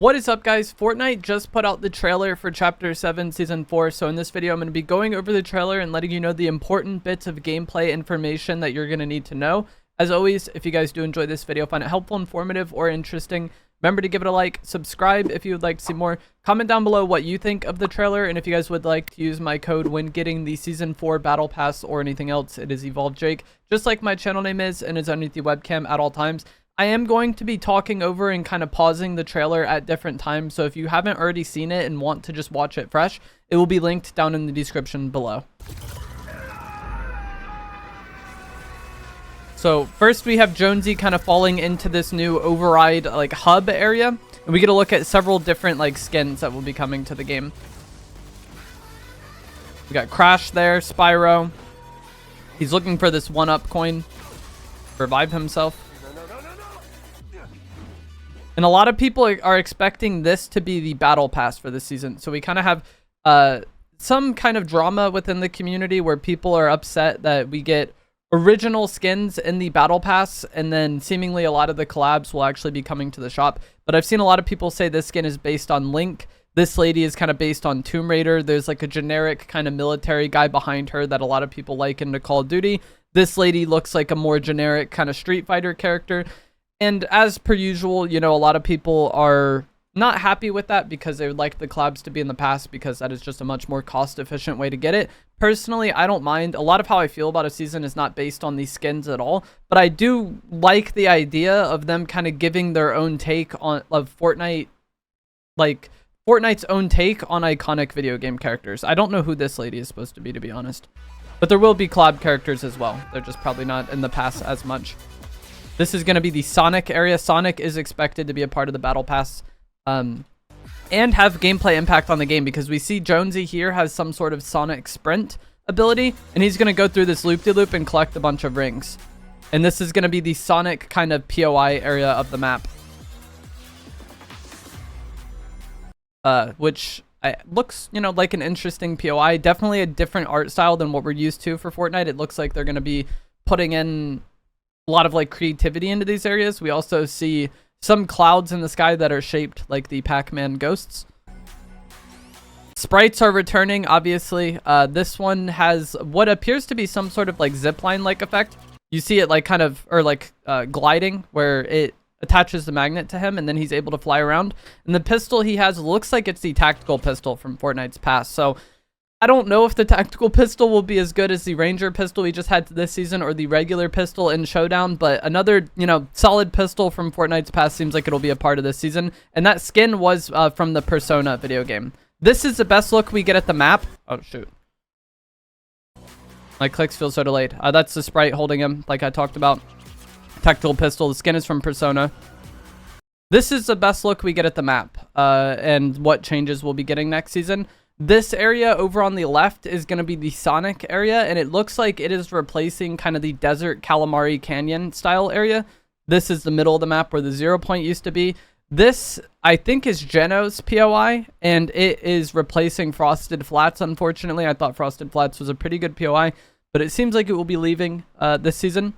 What is up, guys? Fortnite just put out the trailer for Chapter 7 Season 4, so in this video I'm going to be going over the trailer and letting you know the important bits of gameplay information that you're going to need to know. As always, if you guys do enjoy this video, find it helpful, informative, or interesting, remember to give it a like, subscribe if you would like to see more, comment down below what you think of the trailer, and if you guys would like to use my code when getting the Season 4 Battle Pass or anything else, it is EvolvedJake, just like my channel name is, and is underneath the webcam at all times. I am going to be talking over and kind of pausing the trailer at different times, so if you haven't already seen it and want to just watch it fresh, it will be linked down in the description below. So first we have Jonesy kind of falling into this new Override like hub area, and we get to look at several different like skins that will be coming to the game. We got Crash there, Spyro. He's looking for this 1-up coin, revive himself. And a lot of people are expecting this to be the battle pass for this season. So we kind of have some kind of drama within the community where people are upset that we get original skins in the battle pass, and then seemingly a lot of the collabs will actually be coming to the shop. But I've seen a lot of people say this skin is based on Link. This lady is kind of based on Tomb Raider. There's like a generic kind of military guy behind her that a lot of people like into Call of Duty. This lady looks like a more generic kind of Street Fighter character. And as per usual, you know, a lot of people are not happy with that because they would like the collabs to be in the past, because that is just a much more cost-efficient way to get it. Personally, I don't mind. A lot of how I feel about a season is not based on these skins at all, but I do like the idea of them kind of giving their own take on Fortnite, like Fortnite's own take on iconic video game characters. I don't know who this lady is supposed to be honest, but there will be collab characters as well. They're just probably not in the past as much. This is going to be the Sonic area. Sonic is expected to be a part of the Battle Pass and have gameplay impact on the game, because we see Jonesy here has some sort of Sonic sprint ability, and he's going to go through this loop-de-loop and collect a bunch of rings. And this is going to be the Sonic kind of POI area of the map. Which looks, you know, like an interesting POI. Definitely a different art style than what we're used to for Fortnite. It looks like they're going to be putting in a lot of like creativity into these areas. We also see some clouds in the sky that are shaped like the Pac-Man ghosts. Sprites are returning, obviously. This one has what appears to be some sort of like zipline like effect. You see it like kind of, or like gliding, where it attaches the magnet to him and then he's able to fly around. And the pistol he has looks like it's the tactical pistol from Fortnite's past. So I don't know if the tactical pistol will be as good as the Ranger pistol we just had this season, or the regular pistol in Showdown, but another, you know, solid pistol from Fortnite's past seems like it'll be a part of this season. And that skin was from the Persona video game. This is the best look we get at the map. Oh, shoot. My clicks feel so delayed. That's the sprite holding him, like I talked about. Tactical pistol. The skin is from Persona. This is the best look we get at the map, and what changes we'll be getting next season. This area over on the left is going to be the Sonic area, and it looks like it is replacing kind of the Desert Calamari Canyon style area. This is the middle of the map where the 0 point used to be. This, I think, is Geno's POI, and it is replacing Frosted Flats, unfortunately. I thought Frosted Flats was a pretty good POI, but it seems like it will be leaving this season.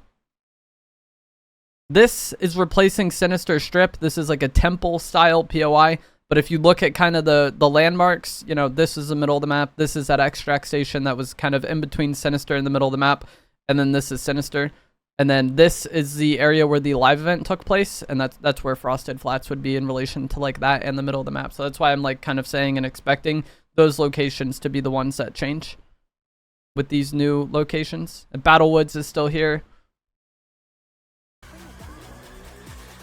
This is replacing Sinister Strip. This is like a temple style POI. But if you look at kind of the landmarks, you know, this is the middle of the map. This is that extract station that was kind of in between Sinister in the middle of the map. And then this is Sinister. And then this is the area where the live event took place. And that's where Frosted Flats would be in relation to like that and the middle of the map. So that's why I'm like kind of saying and expecting those locations to be the ones that change with these new locations. And Battlewoods is still here.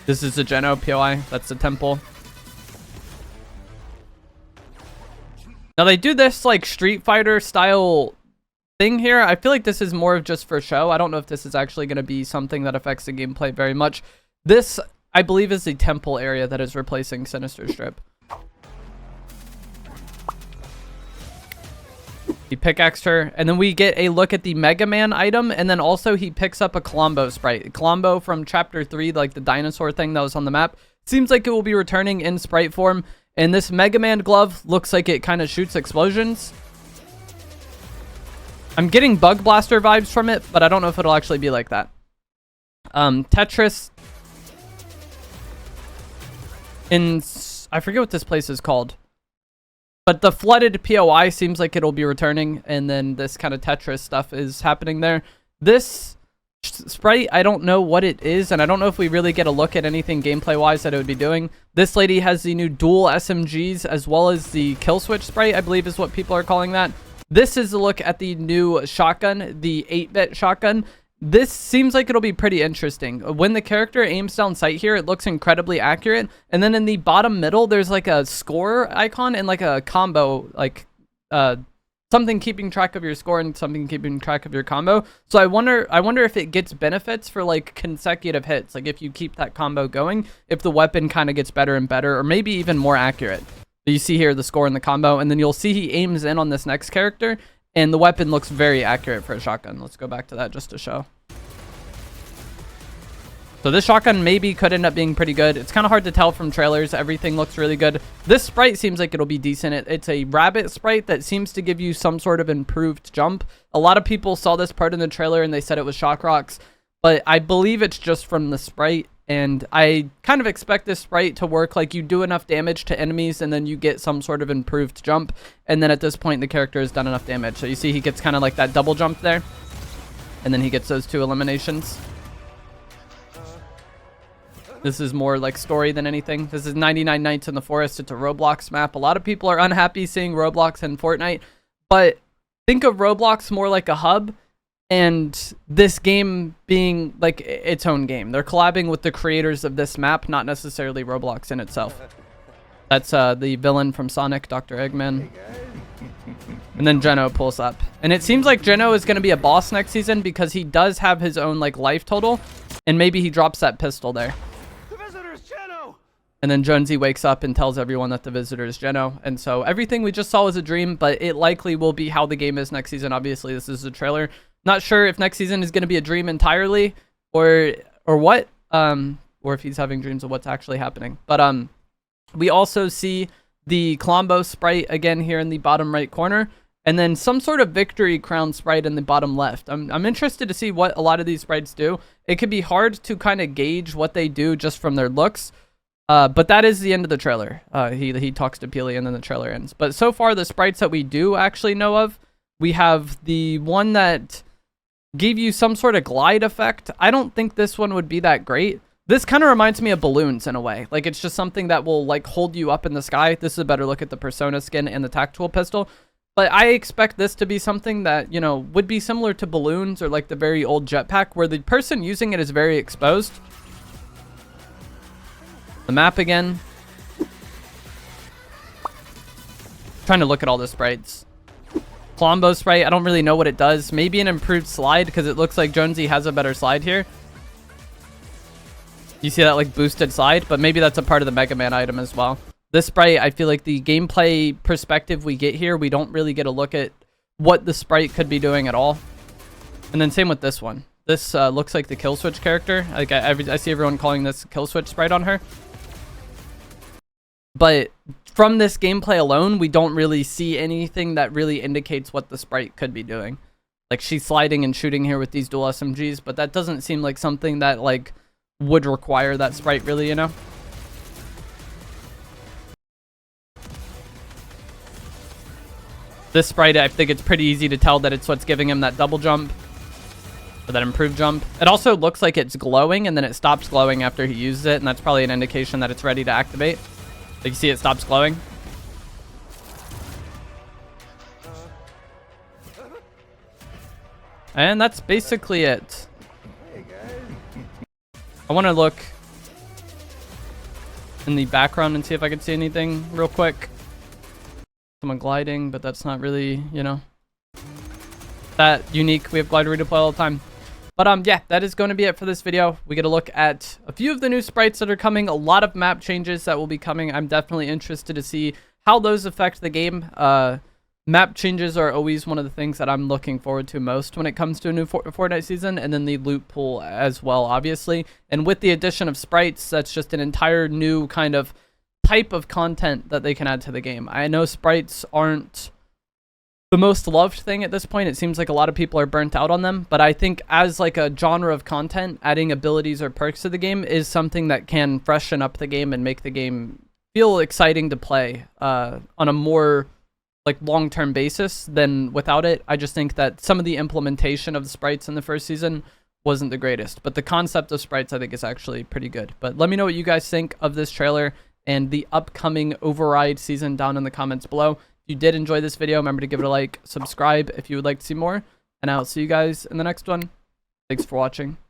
This is the Geno POI. That's the temple. Now they do this like Street Fighter style thing here. I feel like this is more of just for show. I don't know if this is actually going to be something that affects the gameplay very much. This, I believe, is the temple area that is replacing Sinister Strip. He pickaxed her, and then we get a look at the Mega Man item, and then also he picks up a Colombo sprite. Colombo from Chapter 3, like the dinosaur thing that was on the map. Seems like it will be returning in sprite form. And this Mega Man glove looks like it kind of shoots explosions. I'm getting Bug Blaster vibes from it, but I don't know if it'll actually be like that. Tetris in I forget what this place is called. But the flooded POI seems like it'll be returning, and then this kind of Tetris stuff is happening there. This sprite, I don't know what it is, and I don't know if we really get a look at anything gameplay-wise that it would be doing. This lady has the new dual SMGs, as well as the kill switch sprite, I believe is what people are calling that. This is a look at the new shotgun, the 8-bit shotgun. This seems like it'll be pretty interesting. When the character aims down sight here, it looks incredibly accurate. And then in the bottom middle, there's like a score icon and like a combo, like something keeping track of your score and something keeping track of your combo. So I wonder if it gets benefits for like consecutive hits. Like if you keep that combo going, if the weapon kind of gets better and better, or maybe even more accurate. You see here the score and the combo, and then you'll see he aims in on this next character. And the weapon looks very accurate for a shotgun. Let's go back to that just to show. So this shotgun maybe could end up being pretty good. It's kind of hard to tell from trailers. Everything looks really good. This sprite seems like it'll be decent. It's a rabbit sprite that seems to give you some sort of improved jump. A lot of people saw this part in the trailer and they said it was shock rocks. But I believe it's just from the sprite. And I kind of expect this sprite to work like you do enough damage to enemies and then you get some sort of improved jump. And then at this point, the character has done enough damage. So you see he gets kind of like that double jump there. And then he gets those 2 eliminations. This is more like story than anything. This is 99 Nights in the Forest. It's a Roblox map. A lot of people are unhappy seeing Roblox in Fortnite. But think of Roblox more like a hub. And this game being like its own game. They're collabing with the creators of this map, not necessarily Roblox in itself. That's the villain from Sonic, Dr. Eggman. And then Geno pulls up. And it seems like Geno is going to be a boss next season because he does have his own like life total. And maybe he drops that pistol there. The visitor is Geno! And then Jonesy wakes up and tells everyone that the visitor is Geno. And so everything we just saw was a dream, but it likely will be how the game is next season. Obviously, this is a trailer. Not sure if next season is going to be a dream entirely or what, or if he's having dreams of what's actually happening. But we also see the Colombo sprite again here in the bottom right corner, and then some sort of victory crown sprite in the bottom left. I'm interested to see what a lot of these sprites do. It could be hard to kind of gauge what they do just from their looks. But that is the end of the trailer. He talks to Peely and then the trailer ends. But so far, the sprites that we do actually know of, we have the one that gave you some sort of glide effect. I don't think this one would be that great. This kind of reminds me of balloons in a way. Like it's just something that will like hold you up in the sky. This is a better look at the Persona skin and the tactical pistol. But I expect this to be something that, you know, would be similar to balloons or like the very old jetpack where the person using it is very exposed. The map again. Trying to look at all the sprites. Colombo sprite, I don't really know what it does. Maybe an improved slide because it looks like Jonesy has a better slide here. You see that like boosted slide, but maybe that's a part of the Mega Man item as well. This sprite, I feel like the gameplay perspective we get here, we don't really get a look at what the sprite could be doing at all. And then same with this one. This looks like the kill switch character. Like I see everyone calling this kill switch sprite on her. But from this gameplay alone, we don't really see anything that really indicates what the sprite could be doing. Like she's sliding and shooting here with these dual SMGs, but that doesn't seem like something that like would require that sprite really, you know? This sprite, I think it's pretty easy to tell that it's what's giving him that double jump. Or that improved jump. It also looks like it's glowing and then it stops glowing after he uses it, and that's probably an indication that it's ready to activate. You see it stops glowing. And that's basically it. I want to look in the background and see if I can see anything real quick. Someone gliding, but that's not really, you know, that unique. We have glider redeploy all the time. But yeah, that is going to be it for this video. We get a look at a few of the new sprites that are coming, a lot of map changes that will be coming. I'm definitely interested to see how those affect the game. Map changes are always one of the things that I'm looking forward to most when it comes to a new Fortnite season, and then the loot pool as well, obviously. And with the addition of sprites, that's just an entire new kind of type of content that they can add to the game. I know sprites aren't the most loved thing at this point. It seems like a lot of people are burnt out on them, but I think as like a genre of content, adding abilities or perks to the game is something that can freshen up the game and make the game feel exciting to play on a more like long-term basis than without it. I just think that some of the implementation of the sprites in the first season wasn't the greatest, but the concept of sprites I think is actually pretty good. But let me know what you guys think of this trailer and the upcoming Override season down in the comments below. If you did enjoy this video, remember to give it a like, subscribe if you would like to see more, and I'll see you guys in the next one. Thanks for watching.